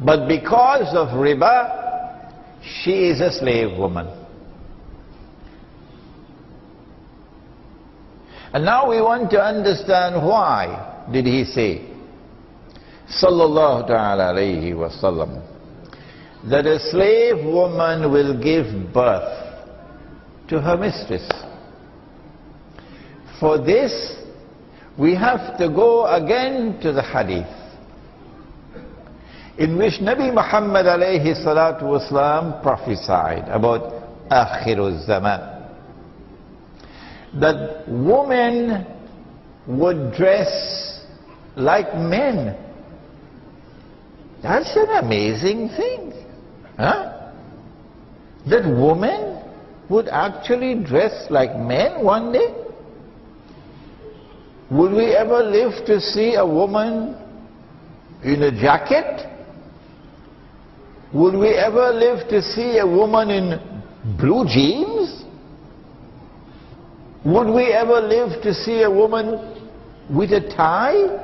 But because of riba, she is a slave woman. And now we want to understand why did he say, sallallahu ta'ala alayhi wa sallam, that a slave woman will give birth to her mistress. For this, we have to go again to the hadith, in which Nabi Muhammad alayhi salatu wasalam prophesied about آخر الزمان, that women would dress like men. That's an amazing thing. Huh? That women would actually dress like men one day? Would we ever live to see a woman in a jacket? Would we ever live to see a woman in blue jeans? Would we ever live to see a woman with a tie?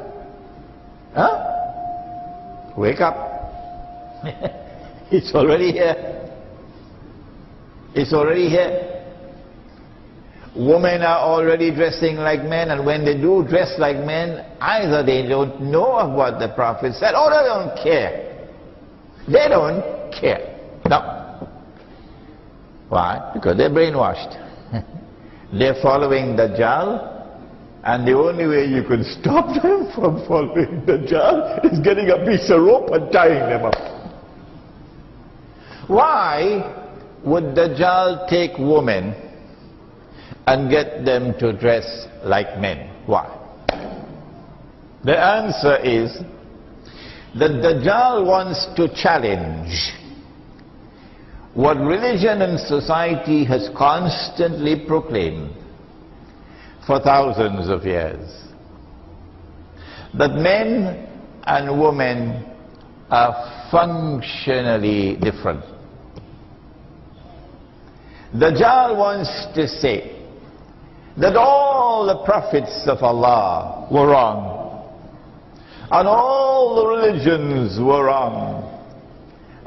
Huh? Wake up. It's already here. It's already here. Women are already dressing like men, and when they do dress like men, either they don't know of what the Prophet said, or they don't care. They don't care. No. Why? Because they're brainwashed. They're following the Dajjal, and the only way you can stop them from following the Dajjal is getting a piece of rope and tying them up. Why would the Dajjal take women and get them to dress like men? Why? The answer is that Dajjal wants to challenge what religion and society has constantly proclaimed for thousands of years, that men and women are functionally different. Dajjal wants to say that all the prophets of Allah were wrong, and all the religions were wrong,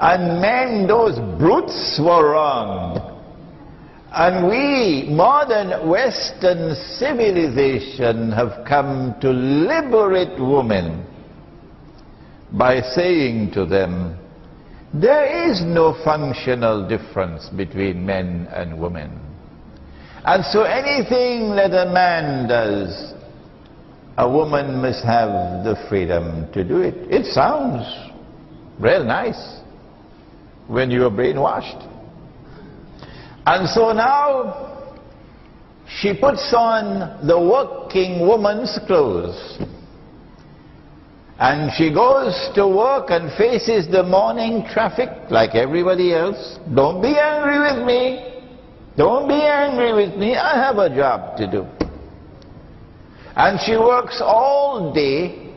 and men, those brutes, were wrong, and we, modern Western civilization, have come to liberate women by saying to them, there is no functional difference between men and women. And so anything that a man does, a woman must have the freedom to do it. It sounds real nice when you are brainwashed. And so now she puts on the working woman's clothes, and she goes to work and faces the morning traffic like everybody else. Don't be angry with me. Don't be angry with me. I have a job to do. And she works all day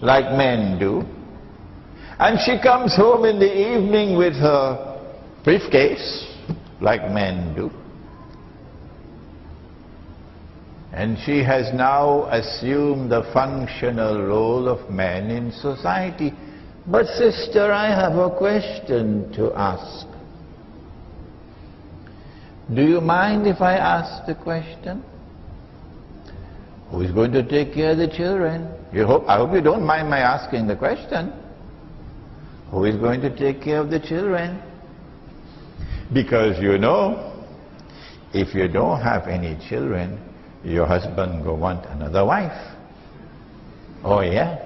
like men do. And she comes home in the evening with her briefcase like men do. And she has now assumed the functional role of men in society. But sister, I have a question to ask. Do you mind if I ask the question? Who is going to take care of the children? I hope you don't mind my asking the question. Who is going to take care of the children? Because you know, if you don't have any children, your husband will want another wife. Oh yeah?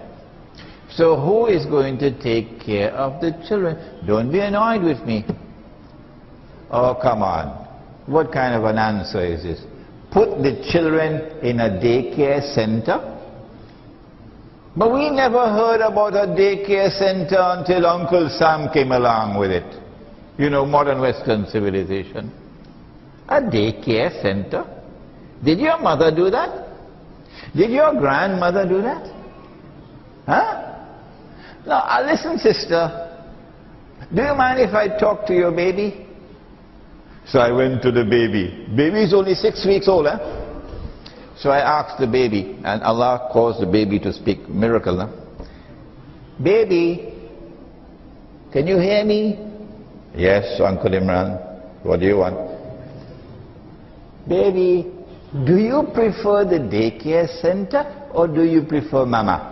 So who is going to take care of the children? Don't be annoyed with me. Oh, come on. What kind of an answer is this? Put the children in a daycare center? But we never heard about a daycare center until Uncle Sam came along with it. You know, modern Western civilization. A daycare center? Did your mother do that? Did your grandmother do that? Huh? Now, listen, sister. Do you mind if I talk to your baby? So I went to the baby. Baby is only 6 weeks old, huh? So I asked the baby, and Allah caused the baby to speak. Miracle, huh? Baby, can you hear me? Yes, Uncle Imran. What do you want? Baby, do you prefer the daycare center or do you prefer Mama?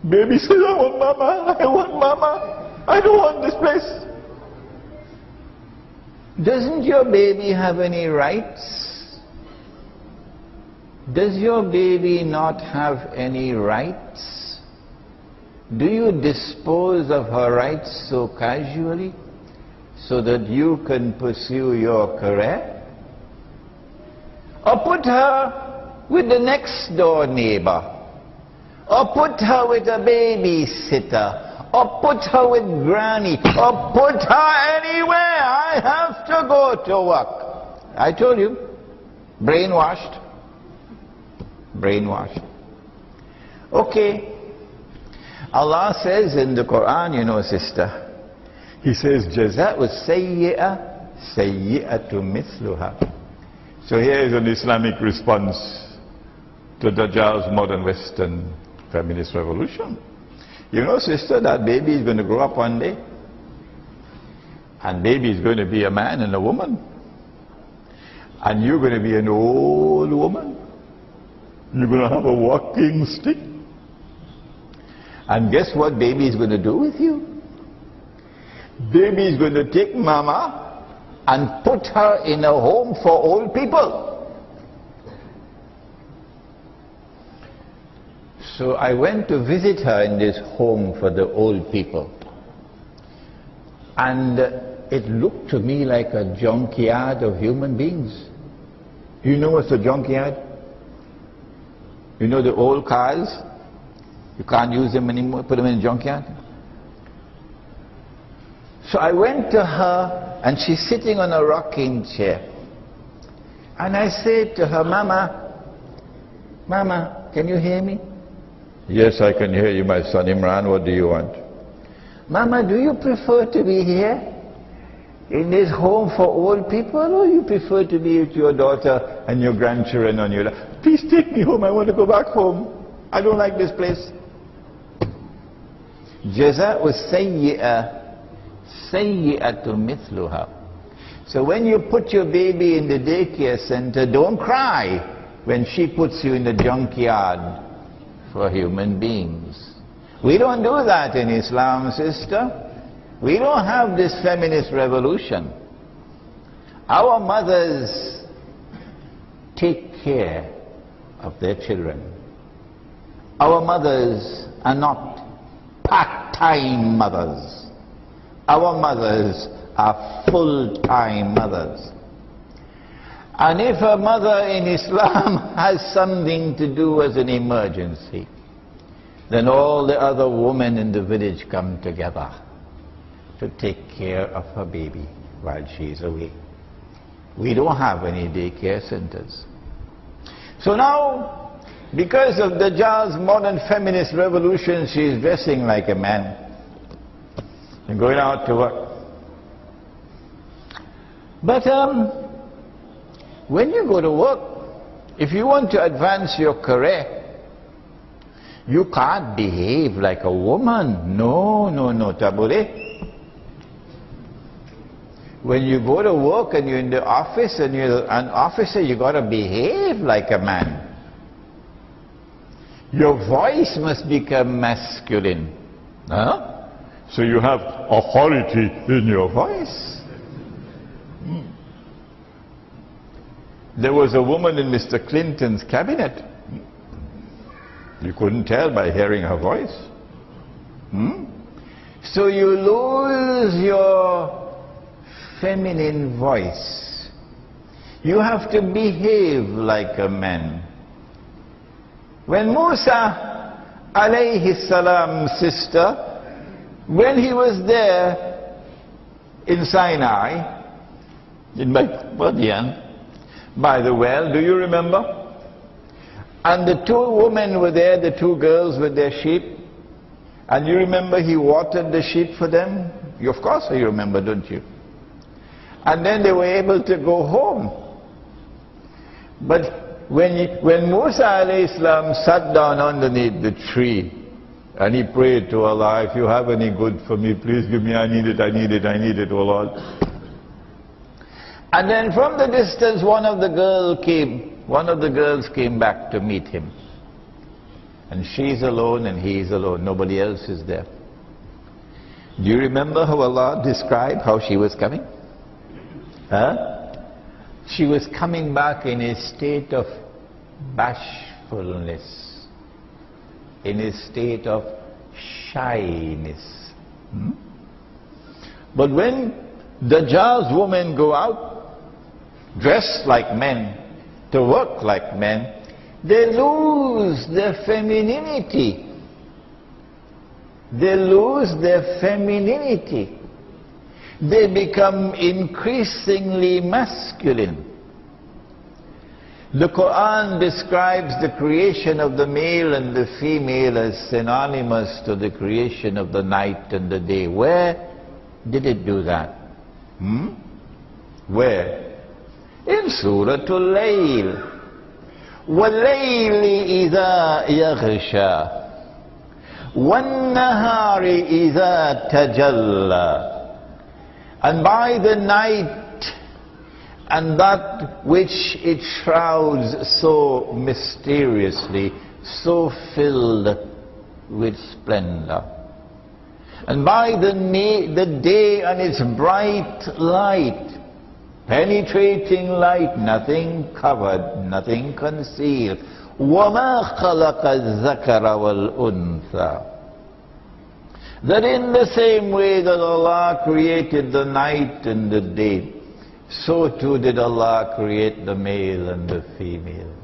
Baby says, I want Mama, I want Mama. I don't want this place. Doesn't your baby have any rights? Does your baby not have any rights? Do you dispose of her rights so casually so that you can pursue your career? Or put her with the next door neighbor? Or put her with a babysitter? Or put her with granny? Or put her anywhere? I have to go to work. I told you, brainwashed. Brainwashed. Okay. Allah says in the Quran, you know, sister, He says, Jaza'u sayyi'ah, sayyi'atu mithluha. So here is an Islamic response to Dajal's modern Western feminist revolution. You know, sister, that baby is going to grow up one day. And baby is going to be a man and a woman. And you're going to be an old woman. You're going to have a walking stick. And guess what baby is going to do with you? Baby is going to take Mama and put her in a home for old people. So I went to visit her in this home for the old people. And it looked to me like a junkyard of human beings. You know what's a junkyard? You know the old cars? You can't use them anymore, put them in a junkyard. So I went to her and she's sitting on a rocking chair. And I said to her, Mama, Mama, can you hear me? Yes, I can hear you, my son Imran. What do you want? Mama, do you prefer to be here in this home for old people, or you prefer to be with your daughter and your grandchildren on your lap? Please take me home. I want to go back home. I don't like this place. Jaza'u sayyi'ah, sayyi'atu mithluha. So when you put your baby in the daycare center, don't cry when she puts you in the junkyard for human beings. We don't do that in Islam, sister. We don't have this feminist revolution. Our mothers take care of their children. Our mothers are not part-time mothers. Our mothers are full-time mothers. And if a mother in Islam has something to do as an emergency, then all the other women in the village come together to take care of her baby while she's away. We don't have any daycare centers. So now, because of Dajal's modern feminist revolution, she's dressing like a man and going out to work. But when you go to work, if you want to advance your career, you can't behave like a woman. No, no, no, tabure. When you go to work and you're in the office and you're an officer, you got to behave like a man. Your voice must become masculine. Huh? So you have authority in your voice. There was a woman in Mr. Clinton's cabinet. You couldn't tell by hearing her voice. So you lose your feminine voice. You have to behave like a man. When Musa alayhi salam, sister, when he was there in Sinai, in Madian, by the well, do you remember? And the two women were there, the two girls with their sheep. And you remember he watered the sheep for them? You, of course you remember, don't you? And then they were able to go home. But when Musa alayhi salam sat down underneath the tree And he prayed to Allah, if you have any good for me, please give me, I need it, I need it, I need it, oh Lord. And then from the distance one of the girls came back to meet him. And she's alone and he's alone, nobody else is there. Do you remember how Allah described how she was coming? She was coming back in a state of bashfulness, in a state of shyness. But when Dajjal's women go out, dressed like men, to work like men, they lose their femininity. They lose their femininity. They become increasingly masculine. The Quran describes the creation of the male and the female as synonymous to the creation of the night and the day. Where did it do that? Where? In Surah Al-Layl. وَاللَّيْلِ إِذَا يَغْشَى وَالنَّهَارِ إِذَا تَجَلَّى. And by the night and that which it shrouds so mysteriously, so filled with splendor. And by the day and its bright light, penetrating light, nothing covered, nothing concealed. وَمَا خَلَقَ الذَّكَرَ وَالْأُنثَى. That in the same way that Allah created the night and the day, so too did Allah create the male and the female.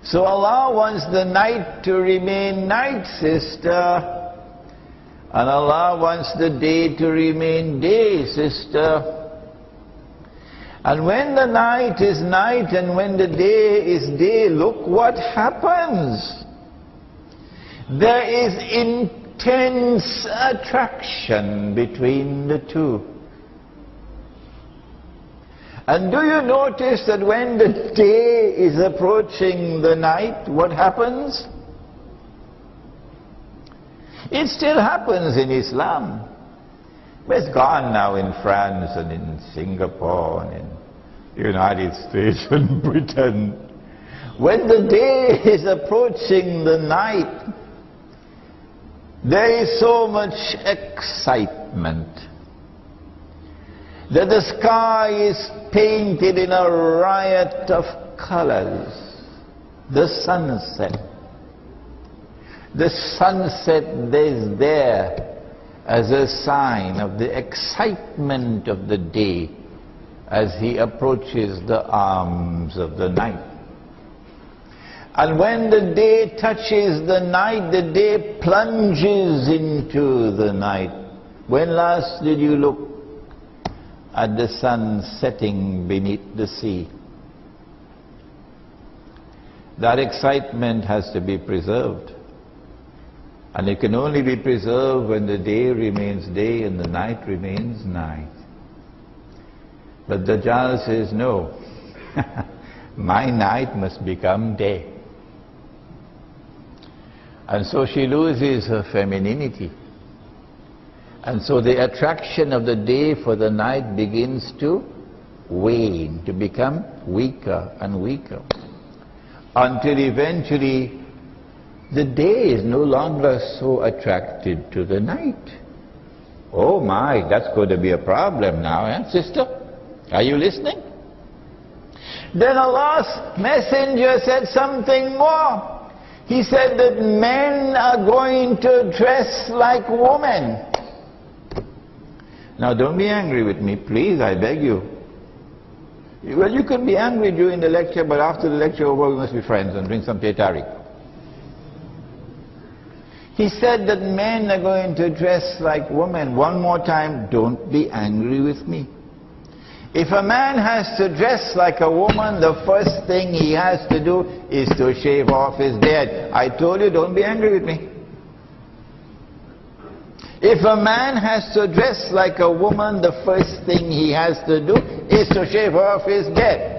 So Allah wants the night to remain night, sister, and Allah wants the day to remain day, sister. And when the night is night and when the day is day, look what happens. There is intense attraction between the two. And do you notice that when the day is approaching the night, what happens? It still happens in Islam. But it's gone now in France and in Singapore and in the United States and Britain. When the day is approaching the night, there is so much excitement that the sky is painted in a riot of colors. The sunset. The sunset is there as a sign of the excitement of the day as he approaches the arms of the night. And when the day touches the night, the day plunges into the night. When last did you look at the sun setting beneath the sea? That excitement has to be preserved. And it can only be preserved when the day remains day and the night remains night. But Dajjal says, no, my night must become day. And so she loses her femininity. And so the attraction of the day for the night begins to wane, to become weaker and weaker, until eventually the day is no longer so attracted to the night. Oh my, that's going to be a problem now, sister? Are you listening? Then Allah's messenger said something more. He said that men are going to dress like women. Now don't be angry with me, please, I beg you. Well, you can be angry during the lecture, but after the lecture over, we must be friends and drink some teh tarik. He said that men are going to dress like women. One more time, don't be angry with me. If a man has to dress like a woman, the first thing he has to do is to shave off his beard. I told you, don't be angry with me. If a man has to dress like a woman, the first thing he has to do is to shave off his beard.